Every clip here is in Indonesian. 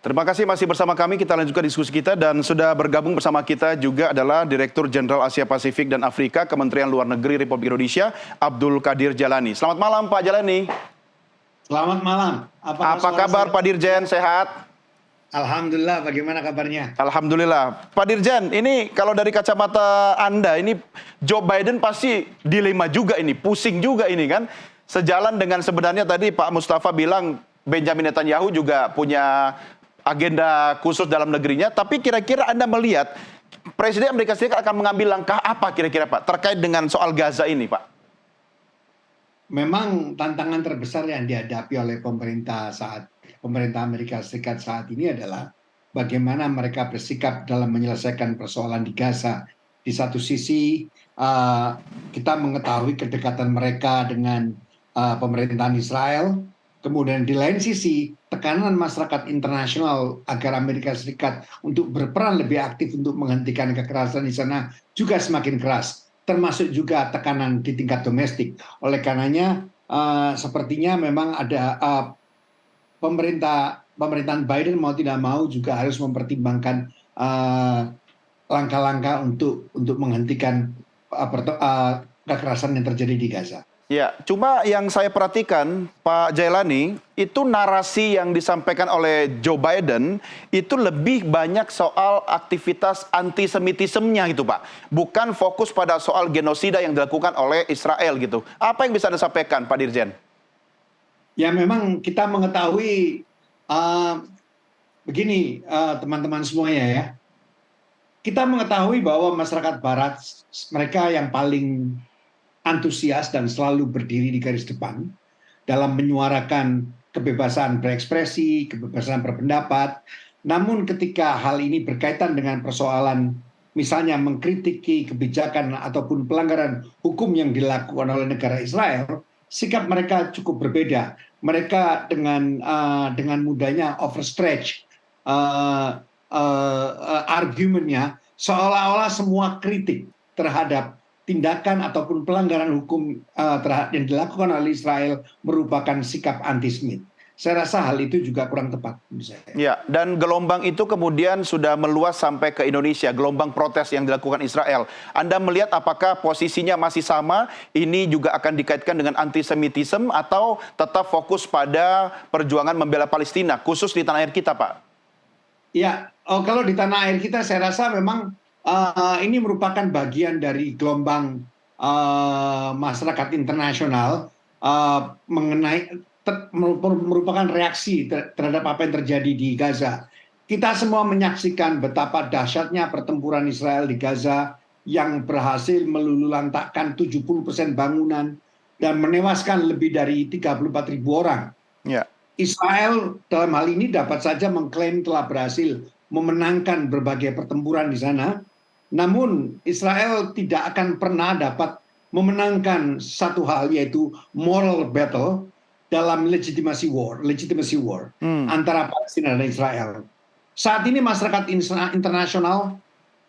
Terima kasih masih bersama kami. Kita lanjutkan diskusi kita dan sudah bergabung bersama kita juga adalah Direktur Jenderal Asia Pasifik dan Afrika Kementerian Luar Negeri Republik Indonesia, Abdul Qadir Jalani. Selamat malam Pak Jalani. Selamat malam. Apa kabar Pak Dirjen? Sehat? Alhamdulillah, bagaimana kabarnya? Alhamdulillah. Pak Dirjen, ini kalau dari kacamata Anda, ini Joe Biden pasti dilema juga ini, pusing juga ini kan. Sejalan dengan sebenarnya tadi Pak Mustafa bilang Benjamin Netanyahu juga punya agenda khusus dalam negerinya, tapi kira-kira Anda melihat Presiden Amerika Serikat akan mengambil langkah apa kira-kira Pak terkait dengan soal Gaza ini Pak? Memang tantangan terbesar yang dihadapi oleh pemerintah Amerika Serikat saat ini adalah bagaimana mereka bersikap dalam menyelesaikan persoalan di Gaza. Di satu sisi kita mengetahui kedekatan mereka dengan pemerintahan Israel. Kemudian di lain sisi, tekanan masyarakat internasional agar Amerika Serikat untuk berperan lebih aktif untuk menghentikan kekerasan di sana juga semakin keras, termasuk juga tekanan di tingkat domestik. Oleh karenanya, sepertinya memang ada pemerintahan Biden mau tidak mau juga harus mempertimbangkan langkah-langkah untuk menghentikan kekerasan yang terjadi di Gaza. Ya, cuma yang saya perhatikan Pak Jailani, itu narasi yang disampaikan oleh Joe Biden itu lebih banyak soal aktivitas antisemitismenya gitu Pak. Bukan fokus pada soal genosida yang dilakukan oleh Israel gitu. Apa yang bisa Anda sampaikan Pak Dirjen? Ya memang kita mengetahui begini teman-teman semuanya ya. Kita mengetahui bahwa masyarakat barat mereka yang paling antusias dan selalu berdiri di garis depan dalam menyuarakan kebebasan berekspresi, kebebasan berpendapat. Namun ketika hal ini berkaitan dengan persoalan misalnya mengkritiki kebijakan ataupun pelanggaran hukum yang dilakukan oleh negara Israel, sikap mereka cukup berbeda. Mereka dengan mudahnya overstretch argumennya, seolah-olah semua kritik terhadap tindakan ataupun pelanggaran hukum yang dilakukan oleh Israel merupakan sikap antisemit. Saya rasa hal itu juga kurang tepat menurut saya. Ya, dan gelombang itu kemudian sudah meluas sampai ke Indonesia, gelombang protes yang dilakukan Israel. Anda melihat apakah posisinya masih sama, ini juga akan dikaitkan dengan antisemitisme atau tetap fokus pada perjuangan membela Palestina, khusus di tanah air kita, Pak? Ya, kalau di tanah air kita saya rasa memang ini merupakan bagian dari gelombang masyarakat internasional merupakan reaksi terhadap apa yang terjadi di Gaza. Kita semua menyaksikan betapa dahsyatnya pertempuran Israel di Gaza yang berhasil meluluhlantakkan 70% bangunan dan menewaskan lebih dari 34.000 orang. Ya. Israel dalam hal ini dapat saja mengklaim telah berhasil memenangkan berbagai pertempuran di sana. Namun Israel tidak akan pernah dapat memenangkan satu hal, yaitu moral battle dalam legitimasi war antara Palestina dan Israel. Saat ini masyarakat internasional,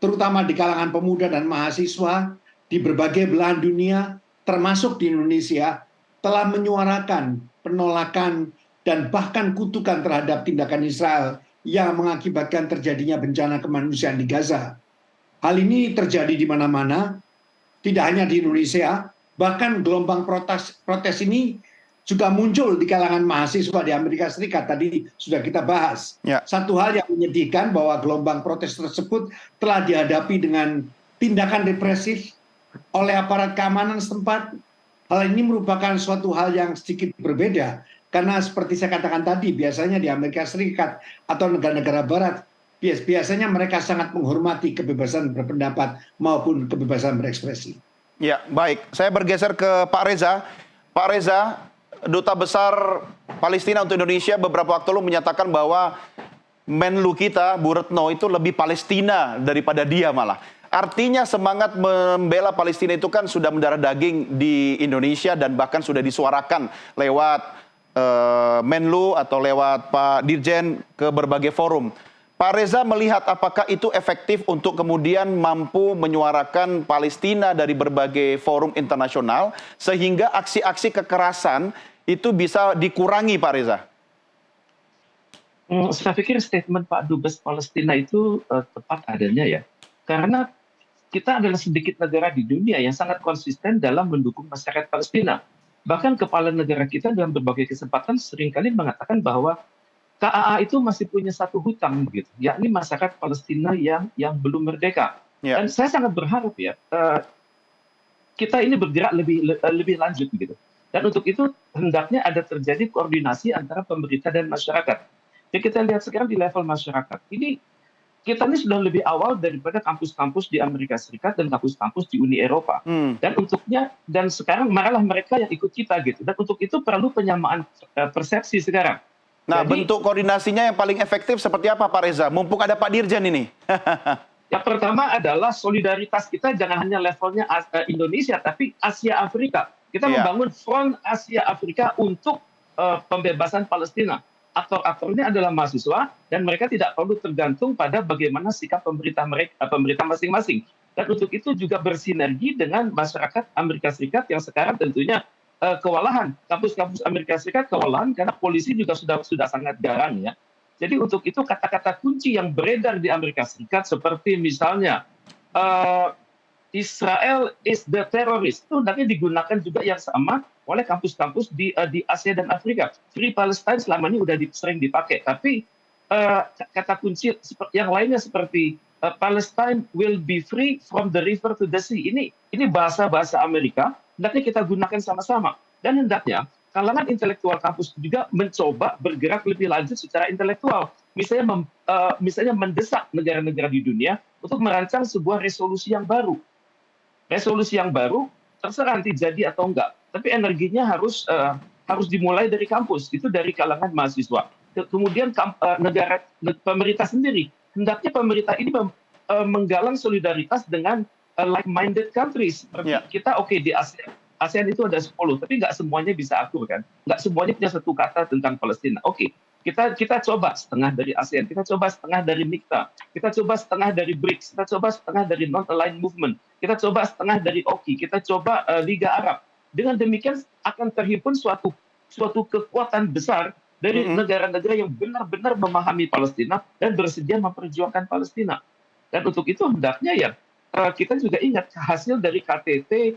terutama di kalangan pemuda dan mahasiswa di berbagai belahan dunia, termasuk di Indonesia, telah menyuarakan penolakan dan bahkan kutukan terhadap tindakan Israel yang mengakibatkan terjadinya bencana kemanusiaan di Gaza. Hal ini terjadi di mana-mana, tidak hanya di Indonesia, bahkan gelombang protes ini juga muncul di kalangan mahasiswa di Amerika Serikat, tadi sudah kita bahas. Ya. Satu hal yang menyedihkan bahwa gelombang protes tersebut telah dihadapi dengan tindakan represif oleh aparat keamanan setempat. Hal ini merupakan suatu hal yang sedikit berbeda, karena seperti saya katakan tadi, biasanya di Amerika Serikat atau negara-negara barat, biasanya mereka sangat menghormati kebebasan berpendapat maupun kebebasan berekspresi. Ya, baik. Saya bergeser ke Pak Reza. Pak Reza, Duta Besar Palestina untuk Indonesia beberapa waktu lalu menyatakan bahwa Menlu kita, Bu Retno, itu lebih Palestina daripada dia malah. Artinya semangat membela Palestina itu kan sudah mendarah daging di Indonesia dan bahkan sudah disuarakan lewat Menlu atau lewat Pak Dirjen ke berbagai forum. Pak Reza melihat apakah itu efektif untuk kemudian mampu menyuarakan Palestina dari berbagai forum internasional sehingga aksi-aksi kekerasan itu bisa dikurangi, Pak Reza? Saya pikir statement Pak Dubes Palestina itu tepat adanya ya. Karena kita adalah sedikit negara di dunia yang sangat konsisten dalam mendukung masyarakat Palestina. Bahkan kepala negara kita dalam berbagai kesempatan seringkali mengatakan bahwa KAA itu masih punya satu hutang begitu, yakni masyarakat Palestina yang belum merdeka. Ya. Dan saya sangat berharap ya kita ini bergerak lebih lanjut begitu. Dan untuk itu hendaknya ada terjadi koordinasi antara pemerintah dan masyarakat. Jadi kita lihat sekarang di level masyarakat. Kita ini sudah lebih awal daripada kampus-kampus di Amerika Serikat dan kampus-kampus di Uni Eropa. Dan sekarang malah mereka yang ikut kita gitu. Dan untuk itu perlu penyamaan persepsi sekarang. Nah, Jadi, bentuk koordinasinya yang paling efektif seperti apa Pak Reza? Mumpung ada Pak Dirjen ini. yang pertama adalah solidaritas kita jangan hanya levelnya Indonesia, tapi Asia Afrika. Kita Iya. membangun front Asia Afrika untuk pembebasan Palestina. Aktor-aktornya adalah mahasiswa dan mereka tidak perlu tergantung pada bagaimana sikap pemerintah masing-masing. Dan untuk itu juga bersinergi dengan masyarakat Amerika Serikat yang sekarang tentunya kewalahan. Kampus-kampus Amerika Serikat kewalahan karena polisi juga sudah sangat garang ya. Jadi untuk itu kata-kata kunci yang beredar di Amerika Serikat seperti misalnya Israel is the terrorist itu hendaknya digunakan juga yang sama oleh kampus-kampus di Asia dan Afrika. Free Palestine selama ini sudah sering dipakai, tapi kata kunci yang lainnya seperti Palestine will be free from the river to the sea. Ini bahasa-bahasa Amerika, hendaknya kita gunakan sama-sama. Dan hendaknya kalangan intelektual kampus juga mencoba bergerak lebih lanjut secara intelektual. Misalnya mendesak negara-negara di dunia untuk merancang sebuah resolusi yang baru. Resolusi yang baru terserah nanti jadi atau enggak, tapi energinya harus dimulai dari kampus, itu dari kalangan mahasiswa. Kemudian pemerintah sendiri, hendaknya pemerintah ini menggalang solidaritas dengan like-minded countries. Seperti kita di ASEAN itu ada 10, tapi nggak semuanya bisa akur kan, nggak semuanya punya satu kata tentang Palestina. Kita coba setengah dari ASEAN, kita coba setengah dari MIKTA, kita coba setengah dari BRICS, kita coba setengah dari Non-Aligned Movement, kita coba setengah dari OKI, kita coba Liga Arab. Dengan demikian akan terhimpun suatu kekuatan besar dari negara-negara yang benar-benar memahami Palestina dan bersedia memperjuangkan Palestina. Dan untuk itu hendaknya ya kita juga ingat hasil dari KTT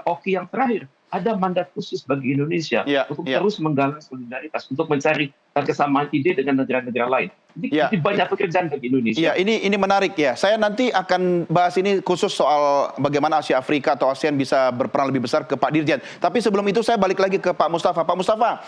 OKI yang terakhir. Ada mandat khusus bagi Indonesia untuk terus menggalang solidaritas, untuk mencari kesamaan ide dengan negara-negara lain. Jadi banyak pekerjaan bagi Indonesia. Ya, ini menarik ya. Saya nanti akan bahas ini khusus soal bagaimana Asia Afrika atau ASEAN bisa berperan lebih besar ke Pak Dirjen. Tapi sebelum itu saya balik lagi ke Pak Mustafa. Pak Mustafa,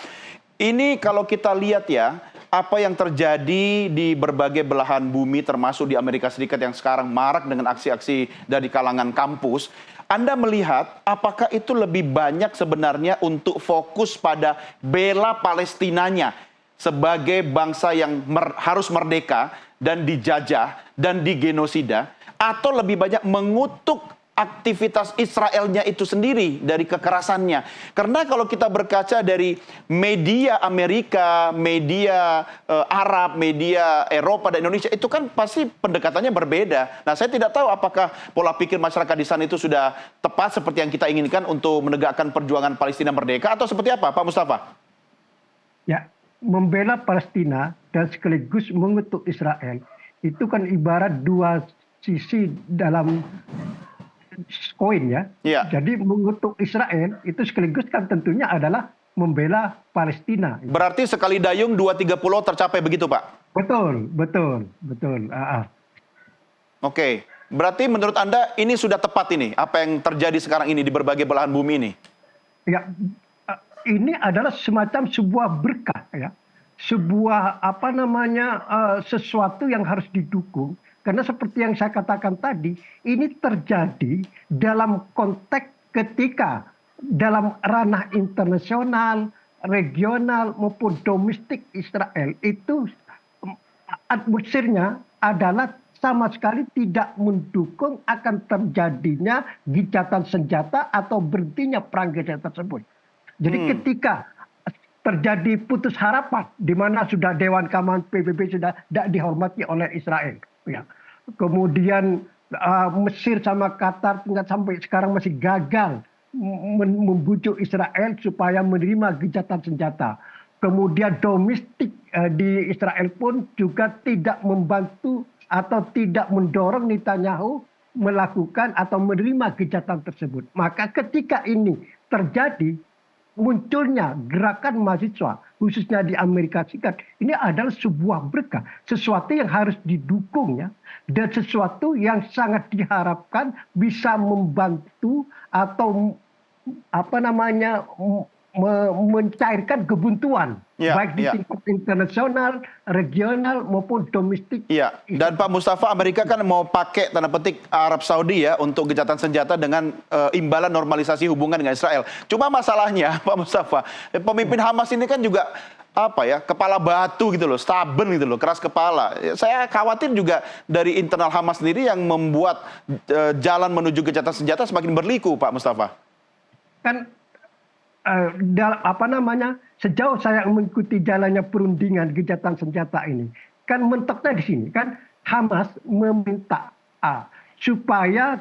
ini kalau kita lihat ya, apa yang terjadi di berbagai belahan bumi termasuk di Amerika Serikat yang sekarang marak dengan aksi-aksi dari kalangan kampus, Anda melihat apakah itu lebih banyak sebenarnya untuk fokus pada bela Palestinanya sebagai bangsa yang harus merdeka dan dijajah dan digenosida, atau lebih banyak mengutuk aktivitas Israelnya itu sendiri dari kekerasannya. Karena kalau kita berkaca dari media Amerika, media Arab, media Eropa dan Indonesia, itu kan pasti pendekatannya berbeda. Nah, saya tidak tahu apakah pola pikir masyarakat di sana itu sudah tepat seperti yang kita inginkan untuk menegakkan perjuangan Palestina merdeka, atau seperti apa, Pak Mustafa? Ya, membela Palestina dan sekaligus mengutuk Israel, itu kan ibarat dua sisi dalam koin ya. Jadi mengutuk Israel itu sekaligus kan tentunya adalah membela Palestina. Berarti sekali dayung 2-3 pulau tercapai begitu, Pak? Betul. Oke. Berarti menurut Anda ini sudah tepat ini, apa yang terjadi sekarang ini di berbagai belahan bumi ini? Ya, ini adalah semacam sebuah berkah ya. Sebuah sesuatu yang harus didukung. Karena seperti yang saya katakan tadi, ini terjadi dalam konteks ketika dalam ranah internasional, regional maupun domestik Israel itu atmosfernya adalah sama sekali tidak mendukung akan terjadinya gencatan senjata atau berhentinya perang gencatan tersebut. Jadi ketika terjadi putus harapan, di mana sudah Dewan Keamanan PBB sudah tidak dihormati oleh Israel. Ya. Kemudian Mesir sama Qatar sampai sekarang masih gagal membujuk Israel supaya menerima gencatan senjata. kemudian domestik di Israel pun juga tidak membantu atau tidak mendorong Netanyahu melakukan atau menerima kejahatan tersebut. Maka ketika ini terjadi, munculnya gerakan mahasiswa, khususnya di Amerika Serikat, ini adalah sebuah berkah, sesuatu yang harus didukung ya, dan sesuatu yang sangat diharapkan bisa membantu atau mencairkan kebuntuan, baik di tingkat internasional, regional maupun domestik. Iya, dan Pak Mustafa, Amerika kan mau pakai tanda petik Arab Saudi ya untuk gencatan senjata dengan imbalan normalisasi hubungan dengan Israel. Cuma masalahnya Pak Mustafa, pemimpin Hamas ini kan juga kepala batu gitu loh, stubborn gitu loh, keras kepala. Saya khawatir juga dari internal Hamas sendiri yang membuat jalan menuju gencatan senjata semakin berliku, Pak Mustafa. Kan sejauh saya mengikuti jalannya perundingan gencatan senjata ini, kan mentoknya di sini kan Hamas meminta supaya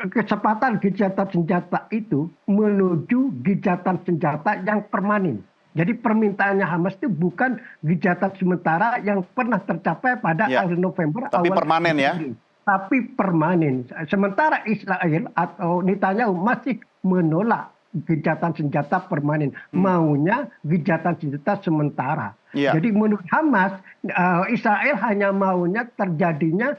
kecepatan gencatan senjata itu menuju gencatan senjata yang permanen. Jadi permintaannya Hamas itu bukan gencatan sementara yang pernah tercapai pada akhir November. Tapi awal permanen ya? Tapi permanen. Sementara Israel atau Netanyahu masih menolak gencatan senjata permanen, maunya gencatan senjata sementara. Jadi menurut Hamas, Israel hanya maunya terjadinya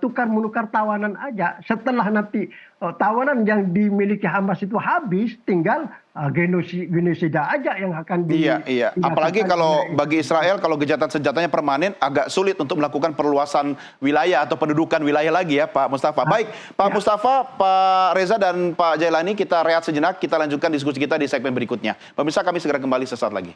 tukar menukar tawanan aja. Setelah nanti tawanan yang dimiliki Hamas itu habis, tinggal genosida aja yang akan Iya. Apalagi kalau bagi Israel, kalau gencatan senjatanya permanen, agak sulit untuk melakukan perluasan wilayah atau pendudukan wilayah lagi ya, Pak Mustafa. Baik, Pak Mustafa, Pak Reza, dan Pak Jailani, kita rehat sejenak, kita lanjutkan diskusi kita di segmen berikutnya. Pemirsa, kami segera kembali sesaat lagi.